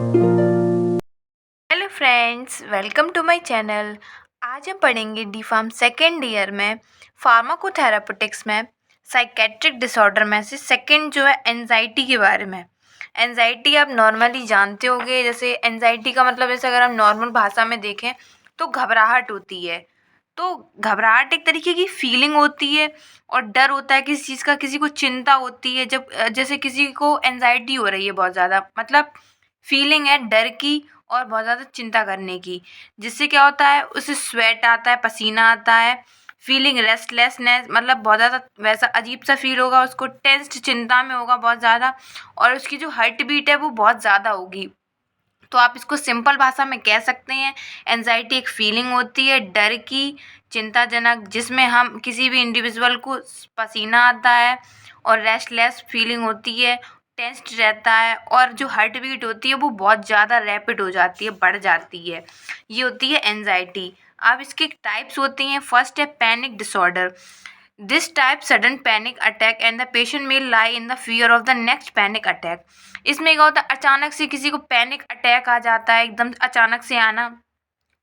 Hello friends, welcome to my channel. आज हम पढ़ेंगे डी फार्म सेकेंड ईयर में फार्माकोथेरापेटिक्स में साइकेट्रिक डिसऑर्डर में से सेकंड जो है एंजाइटी के बारे में। एंजाइटी आप नॉर्मली जानते होंगे, जैसे एंजाइटी का मतलब जैसे अगर हम नॉर्मल भाषा में देखें तो घबराहट होती है। तो घबराहट एक तरीके की फीलिंग होती है और डर होता है किसी चीज़ का, किसी को चिंता होती है। जब जैसे किसी को एंजाइटी हो रही है बहुत ज़्यादा, मतलब फीलिंग है डर की और बहुत ज़्यादा चिंता करने की, जिससे क्या होता है उसे स्वेट आता है, पसीना आता है, फीलिंग रेस्टलेसनेस, मतलब बहुत ज़्यादा वैसा अजीब सा फील होगा उसको, टेंस्ड चिंता में होगा बहुत ज़्यादा, और उसकी जो हार्ट बीट है वो बहुत ज़्यादा होगी। तो आप इसको सिंपल भाषा में कह सकते हैं, एंजाइटी एक फीलिंग होती है डर की, चिंताजनक, जिसमें हम किसी भी इंडिविजुअल को पसीना आता है और रेस्टलेस फीलिंग होती है, टेंस्ड रहता है, और जो हार्ट बीट होती है वो बहुत ज़्यादा रैपिड हो जाती है, बढ़ जाती है। ये होती है एंजाइटी। अब इसके टाइप्स होती हैं। फर्स्ट है panic disorder. This type sudden panic attack and the patient may lie in the fear of the next panic attack। इसमें क्या होता है, अचानक से किसी को पैनिक अटैक आ जाता है, एकदम अचानक से आना,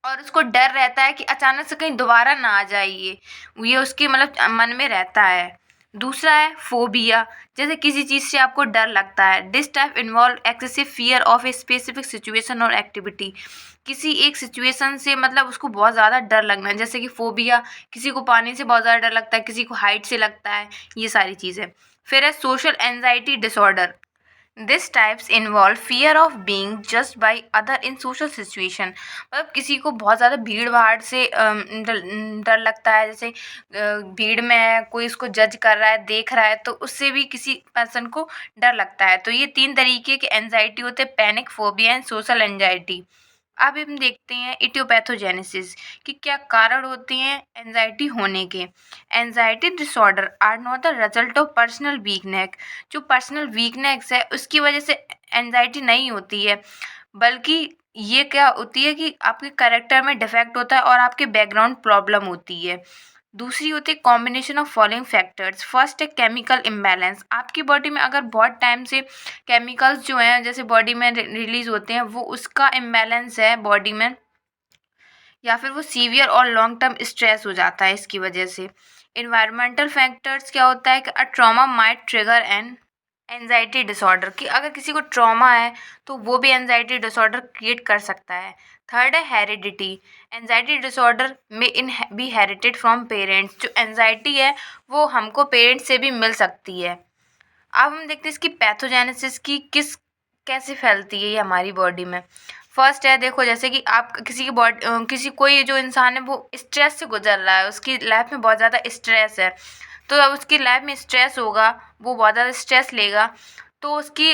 और उसको डर रहता है कि अचानक से कहीं दोबारा ना आ जाए। ये उसके मतलब मन में रहता है। दूसरा है फोबिया, जैसे किसी चीज़ से आपको डर लगता है। This type involve excessive fear of a specific situation और एक्टिविटी। किसी एक सिचुएशन से मतलब उसको बहुत ज़्यादा डर लगना है, जैसे कि फोबिया, किसी को पानी से बहुत ज़्यादा डर लगता है, किसी को हाइट से लगता है, ये सारी चीज़ें। फिर है social anxiety disorder. This types involve fear of being judged by other in social situation. मतलब किसी को बहुत ज़्यादा भीड़ भाड़ से डर डर लगता है, जैसे भीड़ में है, कोई उसको जज कर रहा है, देख रहा है, तो उससे भी किसी पर्सन को डर लगता है। तो ये 3 तरीके के एंजाइटी होते हैं, panic, phobia and social anxiety. अब हम देखते हैं इटियोपैथोजेनेसिस कि क्या कारण होते हैं एंजाइटी होने के। Anxiety disorder are not the result of personal weakness. जो पर्सनल वीकनेस है उसकी वजह से एंजाइटी नहीं होती है, बल्कि ये क्या होती है कि आपके कैरेक्टर में डिफेक्ट होता है और आपके बैकग्राउंड प्रॉब्लम होती है। दूसरी होती है combination of following factors. First है केमिकल इम्बैलेंस। आपकी बॉडी में अगर बहुत टाइम से केमिकल्स जो हैं जैसे बॉडी में रिलीज होते हैं, वो उसका इम्बैलेंस है बॉडी में, या फिर वो सीवियर और लॉन्ग टर्म स्ट्रेस हो जाता है इसकी वजह से। इन्वायरमेंटल फैक्टर्स क्या होता है कि a trauma might trigger N anxiety disorder, कि अगर किसी को ट्रॉमा है तो वो भी एंजाइटी डिसऑर्डर क्रिएट कर सकता है। थर्ड है हेरिडिटी। एंजाइटी डिसऑर्डर में इन बी हेरिटेड फ्रॉम पेरेंट्स। जो एंजाइटी है वो हमको पेरेंट्स से भी मिल सकती है। अब हम देखते हैं इसकी पैथोजेनेसिस की, किस कैसे फैलती है ये हमारी बॉडी में। फर्स्ट है, देखो जैसे कि आप किसी की बॉडी, किसी कोई जो इंसान है वो स्ट्रेस से गुजर रहा है, उसकी लाइफ में बहुत ज़्यादा स्ट्रेस है, तो अब उसकी लाइफ में स्ट्रेस होगा, वो बहुत ज़्यादा स्ट्रेस लेगा, तो उसकी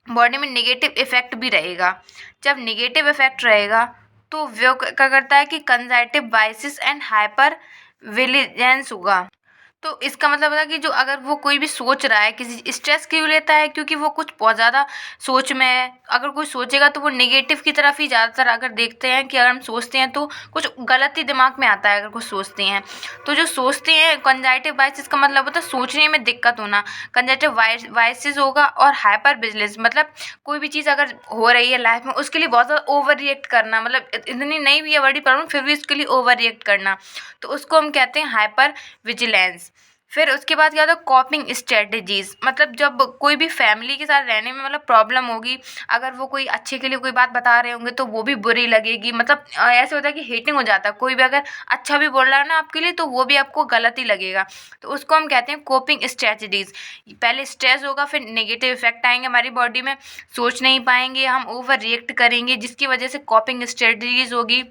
बॉडी में नेगेटिव इफेक्ट भी रहेगा। जब नेगेटिव इफेक्ट रहेगा तो वो क्या करता है कि conservative biases and hyper vigilance होगा। तो इसका मतलब है कि जो अगर वो कोई भी सोच रहा है, किसी स्ट्रेस क्यों लेता है, क्योंकि वो कुछ बहुत ज़्यादा सोच में है। अगर कोई सोचेगा तो वो नेगेटिव की तरफ ही ज़्यादातर, अगर देखते हैं कि अगर हम सोचते हैं तो कुछ गलत ही दिमाग में आता है अगर कुछ सोचते हैं। तो जो सोचते हैं कंजर्वेटिव बाइसेस का मतलब होता है सोचने में दिक्कत होना, कंजर्वेटिव बाइसेस होगा, और हाइपर विजिलेंस मतलब कोई भी चीज़ अगर हो रही है लाइफ में उसके लिए बहुत ज़्यादा ओवर रिएक्ट करना, मतलब इतनी नहीं भी है बड़ी प्रॉब्लम फिर भी उसके लिए ओवर रिएक्ट करना, तो उसको हम कहते हैं हाइपर विजिलेंस। फिर उसके बाद क्या होता है कॉपिंग स्ट्रेटजीज। मतलब जब कोई भी फैमिली के साथ रहने में मतलब प्रॉब्लम होगी, अगर वो कोई अच्छे के लिए कोई बात बता रहे होंगे तो वो भी बुरी लगेगी, मतलब ऐसे होता है कि हेटिंग हो जाता है। कोई भी अगर अच्छा भी बोल रहा है ना आपके लिए तो वो भी आपको गलत ही लगेगा, तो उसको हम कहते हैं कोपिंग स्ट्रेटजीज। पहले स्ट्रेस होगा, फिर नेगेटिव इफेक्ट आएंगे हमारी बॉडी में, सोच नहीं पाएंगे, हम ओवर रिएक्ट करेंगे, जिसकी वजह से कॉपिंग स्ट्रेटजीज होगी।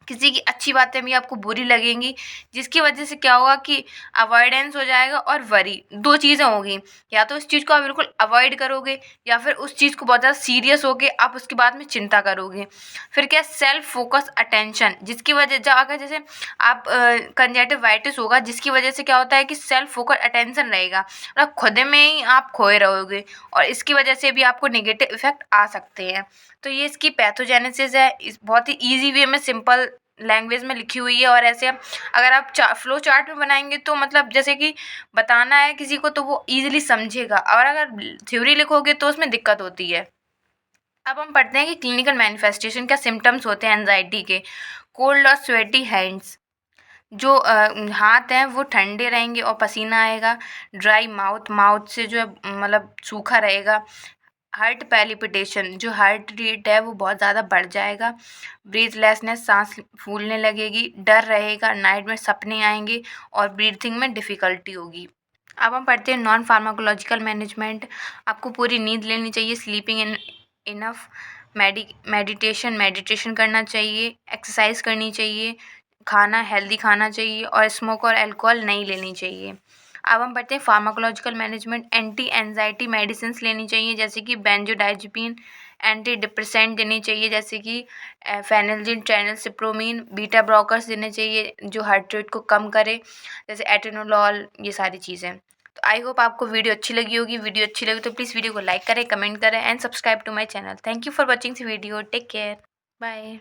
किसी की अच्छी बातें भी आपको बुरी लगेंगी, जिसकी वजह से क्या होगा कि अवॉइडेंस हो जाएगा और वरी, 2 चीज़ें होंगी। या तो उस चीज़ को आप बिल्कुल अवॉइड करोगे, या फिर उस चीज़ को बहुत ज़्यादा सीरियस होके आप उसके बाद में चिंता करोगे। फिर क्या सेल्फ फोकस अटेंशन, जिसकी वजह जब अगर जैसे आप कंजक्टिवाइटिस होगा, जिसकी वजह से क्या होता है कि सेल्फ फोकस अटेंशन रहेगा, मतलब खुद में ही आप खोए रहोगे, और इसकी वजह से भी आपको नेगेटिव इफेक्ट आ सकते हैं। तो ये इसकी पैथोजेनेसिस है, इस बहुत ही ईजी वे में सिंपल लैंग्वेज में लिखी हुई है। और ऐसे अगर आप फ्लो चार्ट में बनाएंगे तो मतलब जैसे कि बताना है किसी को तो वो ईजिली समझेगा, और अगर थ्योरी लिखोगे तो उसमें दिक्कत होती है। अब हम पढ़ते हैं कि क्लिनिकल मैनिफेस्टेशन क्या सिम्टम्स होते हैं एंजाइटी के। कोल्ड और स्वेटी हैंड्स, जो हाथ हैं वो ठंडे रहेंगे और पसीना आएगा। ड्राई माउथ, माउथ से जो है मतलब सूखा रहेगा। हार्ट पैलिपिटेशन, जो हार्ट रेट है वो बहुत ज़्यादा बढ़ जाएगा। ब्रीथलेसनेस, सांस फूलने लगेगी। डर रहेगा, नाइट में सपने आएंगे और ब्रीथिंग में डिफ़िकल्टी होगी। अब हम पढ़ते हैं नॉन फार्माकोलॉजिकल मैनेजमेंट। आपको पूरी नींद लेनी चाहिए, स्लीपिंग इनफ। मेडिटेशन करना चाहिए, एक्सरसाइज करनी चाहिए, खाना हेल्दी खाना चाहिए और स्मोक और अल्कोहल नहीं लेनी चाहिए। अब हम पढ़ते हैं pharmacological management. Anti anxiety medicine लेनी चाहिए जैसे कि बेंजोडाइज़ेपिन। एंटी डिप्रेसेंट देनी चाहिए जैसे कि फेनेल्जिन, ट्रेनोसिप्रोमीन। बीटा ब्लॉकर्स देने चाहिए जो हार्ट रेट को कम करे जैसे एटेनोलॉल, ये सारी चीज़ें। तो आई होप आपको वीडियो अच्छी लगी होगी। वीडियो अच्छी लगी तो प्लीज़ वीडियो को लाइक करें, कमेंट करें and subscribe to my channel. Thank you for watching this video. Take care, bye.